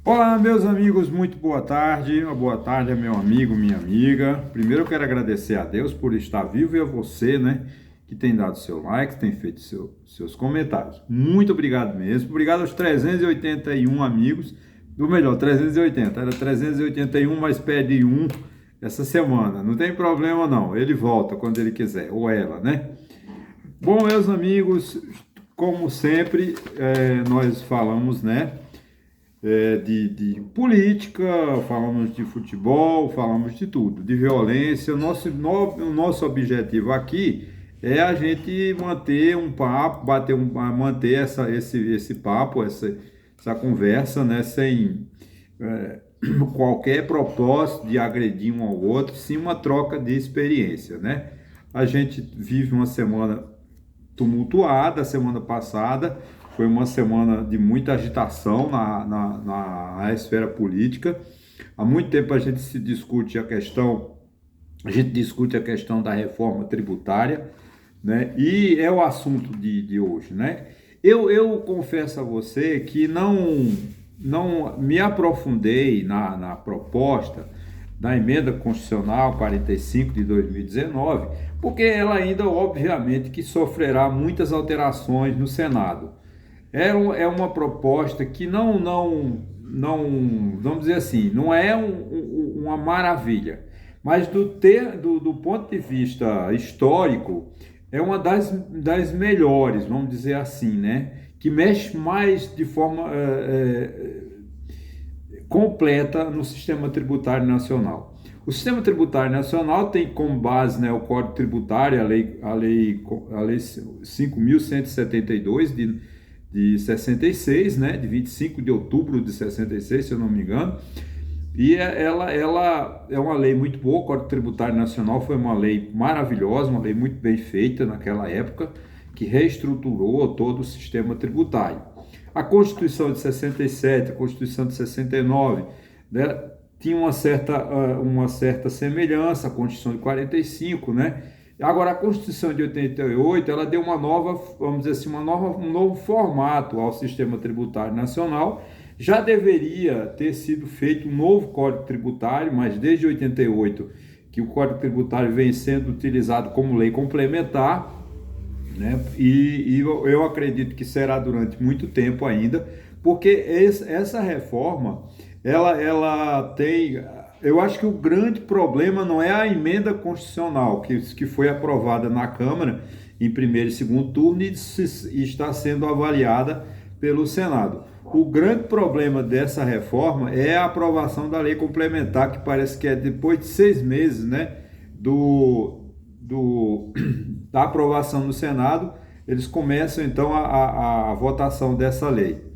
Olá, meus amigos, muito boa tarde. Uma boa tarde a meu amigo, minha amiga. Primeiro eu quero agradecer a Deus por estar vivo e a você, né, que tem dado seu like, tem feito seus comentários. Muito obrigado mesmo. Obrigado aos 381 amigos, do melhor, 380. Era 381, mas pede um essa semana. Não tem problema não, ele volta quando ele quiser, ou ela, né? Bom, meus amigos, como sempre, nós falamos, né? De política, falamos de futebol, falamos de tudo, de violência. O nosso objetivo aqui é a gente manter um papo, manter esse papo, essa conversa, né, sem qualquer propósito de agredir um ao outro, sim uma troca de experiência, né? A gente vive uma semana tumultuada. A semana passada foi uma semana de muita agitação na esfera política. Há muito tempo a gente discute a questão da reforma tributária, né? E é o assunto de hoje, né? Eu confesso a você que não me aprofundei na proposta da emenda constitucional 45 de 2019, porque ela ainda, obviamente, que sofrerá muitas alterações no Senado. É uma proposta que não, vamos dizer assim, não é uma maravilha, mas do ponto de vista histórico, é uma das melhores, vamos dizer assim, né? Que mexe mais de forma completa no sistema tributário nacional. O sistema tributário nacional tem como base, né, o Código Tributário, a lei 5.172 de 66, né, de 25 de outubro de 66, se eu não me engano. E ela é uma lei muito boa. O Código Tributário Nacional foi uma lei maravilhosa, uma lei muito bem feita naquela época, que reestruturou todo o sistema tributário. A Constituição de 67, a Constituição de 69, né, tinha uma certa semelhança à Constituição de 45, né? Agora, a Constituição de 88, ela deu uma nova, vamos dizer assim, um novo formato ao sistema tributário nacional. Já deveria ter sido feito um novo Código Tributário, mas desde 88 que o Código Tributário vem sendo utilizado como lei complementar, né? E eu acredito que será durante muito tempo ainda, porque essa reforma, ela tem... Eu acho que o grande problema não é a emenda constitucional que foi aprovada na Câmara em primeiro e segundo turno e está sendo avaliada pelo Senado. O grande problema dessa reforma é a aprovação da lei complementar, que parece que é depois de 6 meses, né, da aprovação no Senado, eles começam então a votação dessa lei.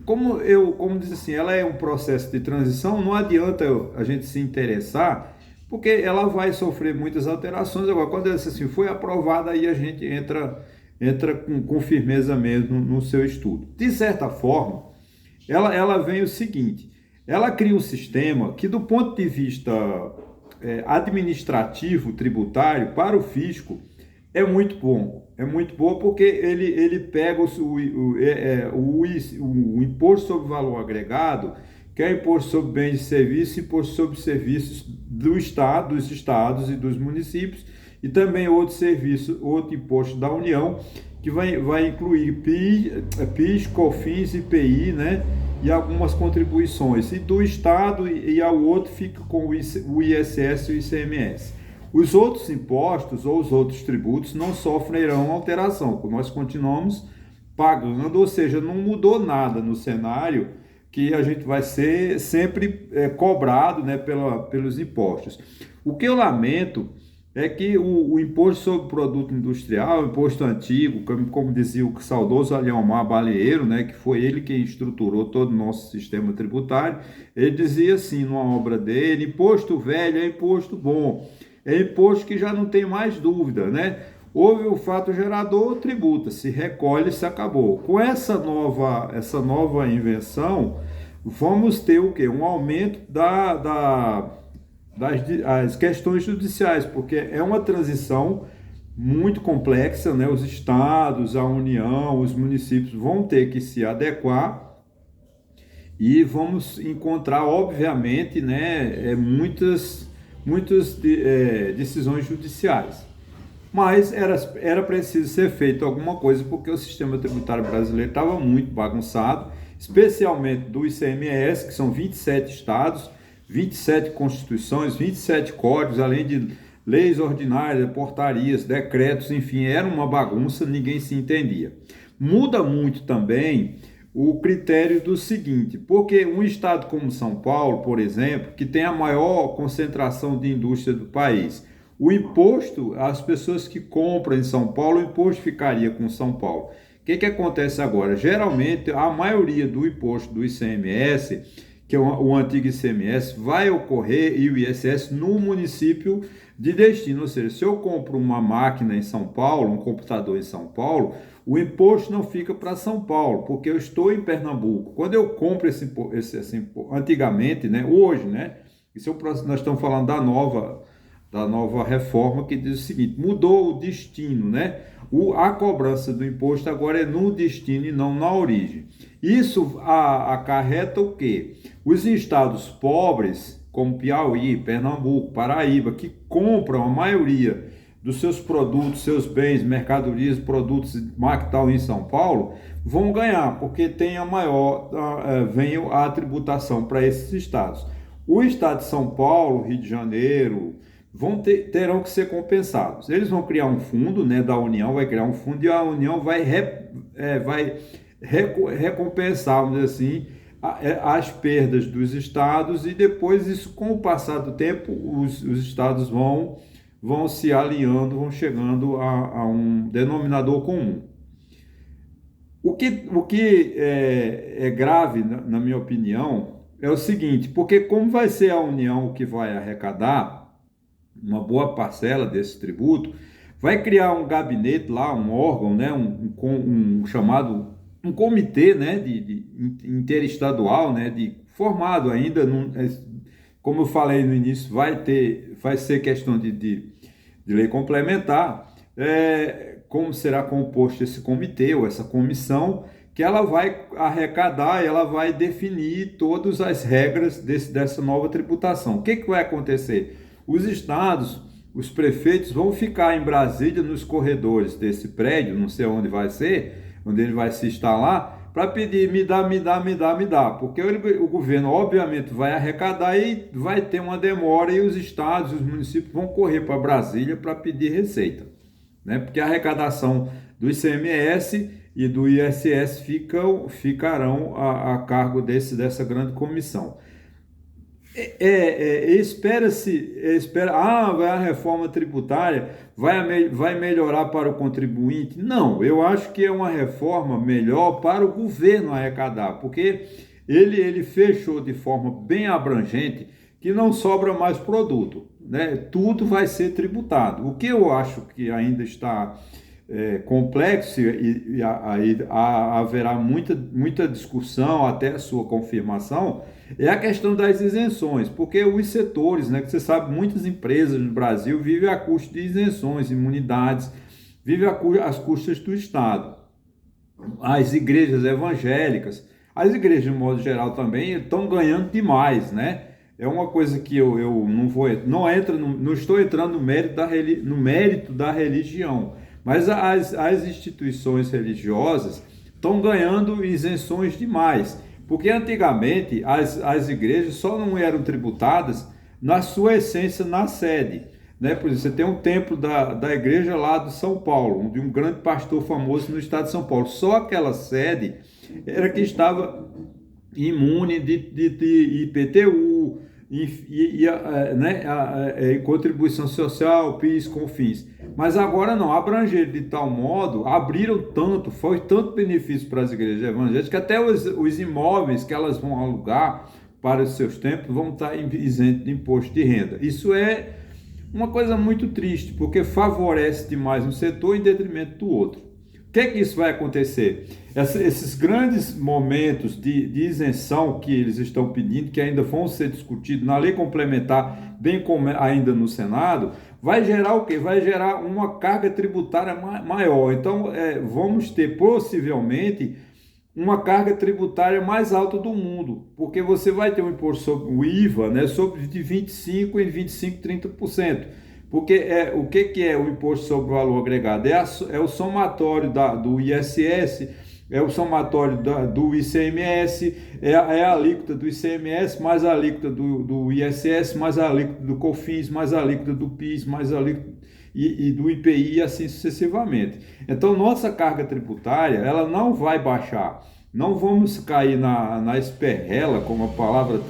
Como disse assim, ela é um processo de transição, não adianta a gente se interessar, porque ela vai sofrer muitas alterações. Agora, quando ela assim, foi aprovada, aí a gente entra com firmeza mesmo no seu estudo. De certa forma, ela vem o seguinte: ela cria um sistema que, do ponto de vista administrativo, tributário, para o fisco, é muito bom. É muito bom porque ele pega o imposto sobre valor agregado, que é imposto sobre bens e serviços, imposto sobre serviços do Estado, dos estados e dos municípios, e também outro imposto da União, que vai incluir PIS, COFINS, IPI, né? E algumas contribuições. E do Estado e ao outro fica com o ISS e o ICMS. Os outros impostos ou os outros tributos não sofrerão alteração, nós continuamos pagando, ou seja, não mudou nada no cenário que a gente vai ser sempre cobrado, né, pelos impostos. O que eu lamento é que o imposto sobre produto industrial, o imposto antigo, como dizia o saudoso Aliomar Baleeiro, né, que foi ele quem estruturou todo o nosso sistema tributário, ele dizia assim numa obra dele: imposto velho é imposto bom. É imposto que já não tem mais dúvida, né? Houve o fato gerador, tributa, se recolhe, se acabou. Com essa nova invenção, vamos ter o quê? Um aumento das questões judiciais, porque é uma transição muito complexa, né? Os estados, a União, os municípios vão ter que se adequar e vamos encontrar, obviamente, né, muitas decisões judiciais. Mas era preciso ser feito alguma coisa porque o sistema tributário brasileiro estava muito bagunçado, especialmente do ICMS, que são 27 estados, 27 constituições, 27 códigos, além de leis ordinárias, portarias, decretos, enfim, era uma bagunça, ninguém se entendia. Muda muito também o critério do seguinte, porque um estado como São Paulo, por exemplo, que tem a maior concentração de indústria do país, o imposto, as pessoas que compram em São Paulo, o imposto ficaria com São Paulo. O que acontece agora? Geralmente, a maioria do imposto do ICMS, que é o antigo ICMS, vai ocorrer, e o ISS, no município de destino. Ou seja, se eu compro uma máquina em São Paulo, um computador em São Paulo, o imposto não fica para São Paulo, porque eu estou em Pernambuco. Quando eu compro esse antigamente, né, hoje, né, nós estamos falando da nova reforma, que diz o seguinte, mudou o destino, né? A cobrança do imposto agora é no destino e não na origem. Isso acarreta o quê? Os estados pobres, como Piauí, Pernambuco, Paraíba, que compram a maioria dos seus produtos, seus bens, mercadorias, produtos, tal em São Paulo, vão ganhar, porque tem vem a tributação para esses estados. O estado de São Paulo, Rio de Janeiro, terão que ser compensados. Eles vão criar um fundo, né, da União, vai criar um fundo e a União vai recompensar, vamos dizer assim, as perdas dos estados, e depois, isso, com o passar do tempo, os estados vão se alinhando, vão chegando a um denominador comum. O que é grave, na minha opinião, é o seguinte, porque como vai ser a União que vai arrecadar uma boa parcela desse tributo, vai criar um gabinete lá, um órgão, né, chamado um comitê, né, de interestadual, né, formado ainda, como eu falei no início, vai ser questão de lei complementar, como será composto esse comitê ou essa comissão, que ela vai arrecadar, ela vai definir todas as regras dessa nova tributação. O que vai acontecer? Os estados, os prefeitos vão ficar em Brasília, nos corredores desse prédio, não sei onde vai ser, onde ele vai se instalar, para pedir, me dá, porque o governo, obviamente, vai arrecadar e vai ter uma demora, e os estados, os municípios vão correr para Brasília para pedir receita, né? Porque a arrecadação do ICMS e do ISS ficarão a cargo dessa grande comissão. Vai a reforma tributária, vai melhorar para o contribuinte? Não, eu acho que é uma reforma melhor para o governo arrecadar, porque ele fechou de forma bem abrangente que não sobra mais produto, né? Tudo vai ser tributado. O que eu acho que ainda está complexo, e haverá muita discussão até a sua confirmação, é a questão das isenções, porque os setores, né, que você sabe, muitas empresas no Brasil vivem a custo de isenções, imunidades, vivem às custas do Estado. As igrejas evangélicas, as igrejas de modo geral também estão ganhando demais, né? É uma coisa que eu não estou entrando no mérito da religião, mas as instituições religiosas estão ganhando isenções demais, porque antigamente as igrejas só não eram tributadas na sua essência, na sede, né? Por exemplo, você tem um templo da igreja lá de São Paulo, de um grande pastor famoso no estado de São Paulo, só aquela sede era que estava imune de IPTU, contribuição social, PIS, COFINS. Mas agora não, abrangeram de tal modo, foi tanto benefício para as igrejas evangélicas, que até os imóveis que elas vão alugar para os seus templos vão estar isentos de imposto de renda. Isso é uma coisa muito triste, porque favorece demais um setor em detrimento do outro. O que é que isso vai acontecer? Esses grandes momentos de isenção que eles estão pedindo, que ainda vão ser discutidos na lei complementar, bem como ainda no Senado, vai gerar o quê? Vai gerar uma carga tributária maior. Então, vamos ter possivelmente uma carga tributária mais alta do mundo, porque você vai ter um imposto sobre o IVA, né, sobre de 25 em 25, 30%. Porque o que é o imposto sobre o valor agregado? É o somatório do ISS, é o somatório do ICMS, é a alíquota do ICMS, mais a alíquota do ISS, mais a alíquota do COFINS, mais a alíquota do PIS, mais a alíquota e do IPI e assim sucessivamente. Então, nossa carga tributária, ela não vai baixar. Não vamos cair na esperrela, como a palavra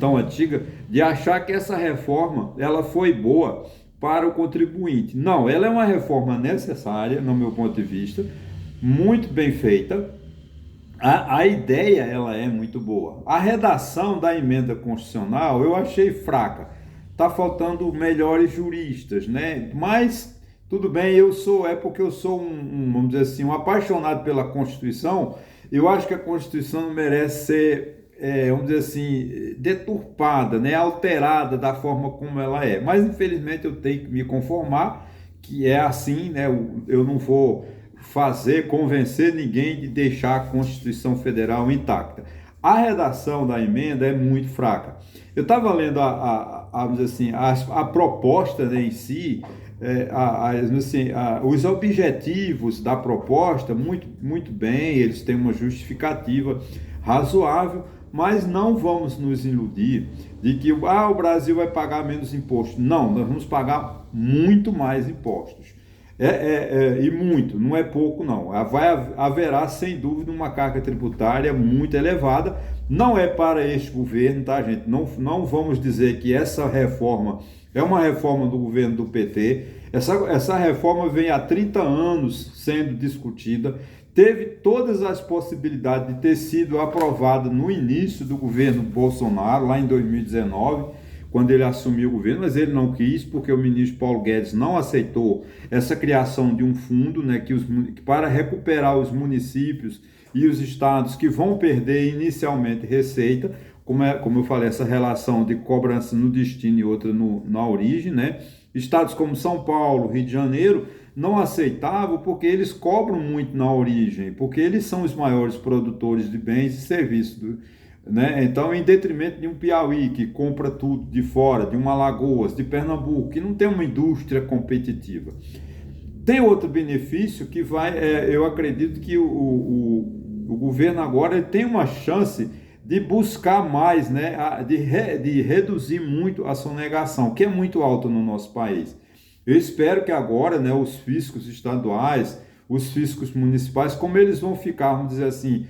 tão antiga, de achar que essa reforma ela foi boa para o contribuinte. Não, ela é uma reforma necessária, no meu ponto de vista, muito bem feita. A ideia ela é muito boa. A redação da emenda constitucional eu achei fraca. Tá faltando melhores juristas, né? Mas tudo bem, é porque eu sou vamos dizer assim, um apaixonado pela Constituição. Eu acho que a Constituição não merece ser, vamos dizer assim, deturpada, né? Alterada da forma como ela é. Mas infelizmente eu tenho que me conformar que é assim, né? Eu não vou convencer ninguém de deixar a Constituição Federal intacta. A redação da emenda é muito fraca. Eu estava lendo vamos dizer assim, a proposta, né, em si, assim, os objetivos da proposta, muito, muito bem, eles têm uma justificativa razoável, mas não vamos nos iludir de que o Brasil vai pagar menos impostos. Não, nós vamos pagar muito mais impostos. E muito, não é pouco não. Haverá sem dúvida uma carga tributária muito elevada. Não é para este governo, tá, gente? Não vamos dizer que essa reforma é uma reforma do governo do PT. Essa reforma vem há 30 anos sendo discutida. Teve todas as possibilidades de ter sido aprovada no início do governo Bolsonaro, lá em 2019, quando ele assumiu o governo, mas ele não quis, porque o ministro Paulo Guedes não aceitou essa criação de um fundo, né, que para recuperar os municípios e os estados que vão perder inicialmente receita, como eu falei, essa relação de cobrança no destino e outra na origem, né? Estados como São Paulo, Rio de Janeiro, não aceitavam porque eles cobram muito na origem, porque eles são os maiores produtores de bens e serviços, né? Então, em detrimento de um Piauí que compra tudo de fora, de um Alagoas, de Pernambuco, que não tem uma indústria competitiva. Tem outro benefício que eu acredito que o governo agora tem uma chance de buscar mais, né, de reduzir muito a sonegação, que é muito alta no nosso país. Eu espero que agora, né, os fiscos estaduais, os fiscos municipais, como eles vão ficar, vamos dizer assim,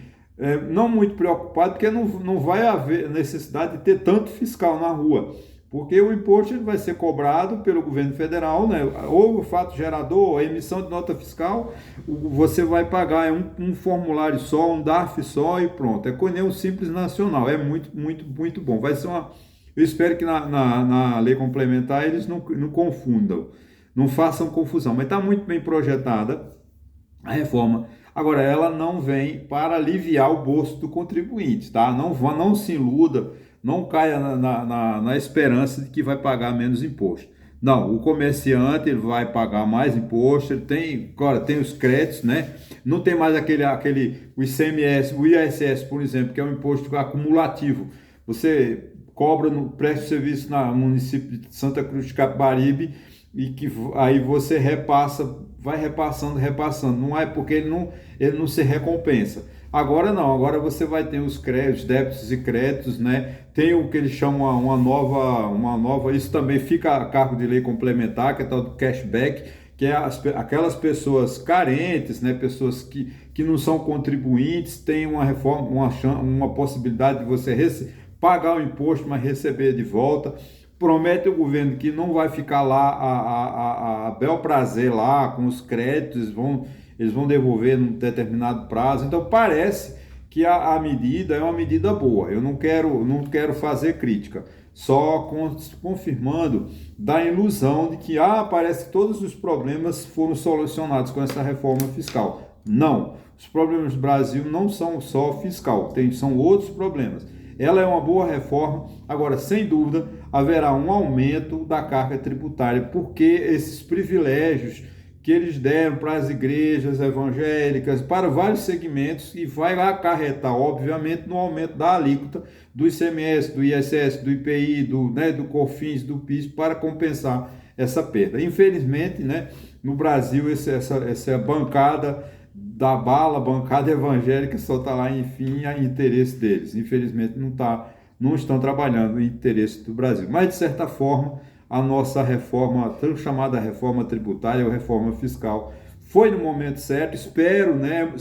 não muito preocupados, porque não vai haver necessidade de ter tanto fiscal na rua, porque o imposto ele vai ser cobrado pelo governo federal, né? Ou o fato gerador, a emissão de nota fiscal, você vai pagar um formulário só, um DARF só e pronto. É nem um Simples Nacional, é muito, muito, muito bom. Vai ser eu espero que na lei complementar eles não confundam, não façam confusão, mas está muito bem projetada a reforma. Agora, ela não vem para aliviar o bolso do contribuinte, tá? Não se iluda, não caia na esperança de que vai pagar menos imposto. Não, o comerciante ele vai pagar mais imposto, agora tem os créditos, né? Não tem mais o ICMS, o ISS, por exemplo, que é um imposto acumulativo. Você presta serviço no município de Santa Cruz de Capibaribe e que aí você vai repassando. Não é porque ele não se recompensa. Agora não, agora você vai ter os créditos, débitos e créditos, né? Tem o que eles chamam uma nova, isso também fica a cargo de lei complementar, que é tal do cashback, que é aquelas pessoas carentes, né? Pessoas que não são contribuintes, tem uma reforma, uma possibilidade de você pagar o imposto, mas receber de volta. Promete o governo que não vai ficar lá a bel prazer lá com os créditos, eles vão devolver num determinado prazo. Então parece que a medida é uma medida boa. Eu não quero fazer crítica, só confirmando da ilusão de que parece que todos os problemas foram solucionados com essa reforma fiscal. Não, os problemas do Brasil não são só fiscal, são outros problemas. Ela é uma boa reforma, agora, sem dúvida, haverá um aumento da carga tributária, porque esses privilégios que eles deram para as igrejas evangélicas, para vários segmentos, e vai acarretar, obviamente, no aumento da alíquota do ICMS, do ISS, do IPI, do COFINS, do PIS, para compensar essa perda. Infelizmente, né, no Brasil, essa bancada da bala, bancada evangélica, só está lá, enfim, a interesse deles. Infelizmente, não estão trabalhando em interesse do Brasil. Mas, de certa forma, a nossa reforma, tão chamada reforma tributária ou reforma fiscal, foi no momento certo. Espero, né,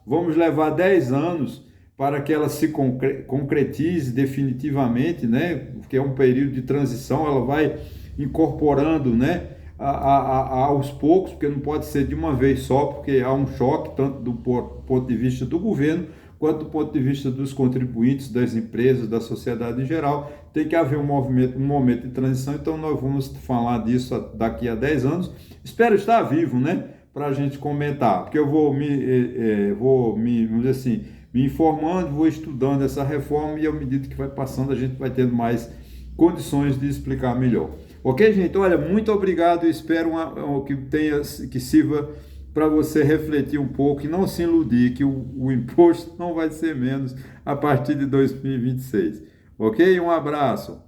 vamos levar 10 anos para que ela se concretize definitivamente, né, porque é um período de transição, ela vai incorporando, né, aos poucos, porque não pode ser de uma vez só, porque há um choque tanto do ponto de vista do governo, quanto do ponto de vista dos contribuintes, das empresas, da sociedade em geral. Tem que haver um momento de transição, então nós vamos falar disso daqui a 10 anos. Espero estar vivo, né, para a gente comentar, porque eu vamos dizer assim, me informando, vou estudando essa reforma e à medida que vai passando a gente vai tendo mais condições de explicar melhor. Ok, gente? Olha, muito obrigado, espero que sirva para você refletir um pouco e não se iludir que o imposto não vai ser menos a partir de 2026. Ok? Um abraço.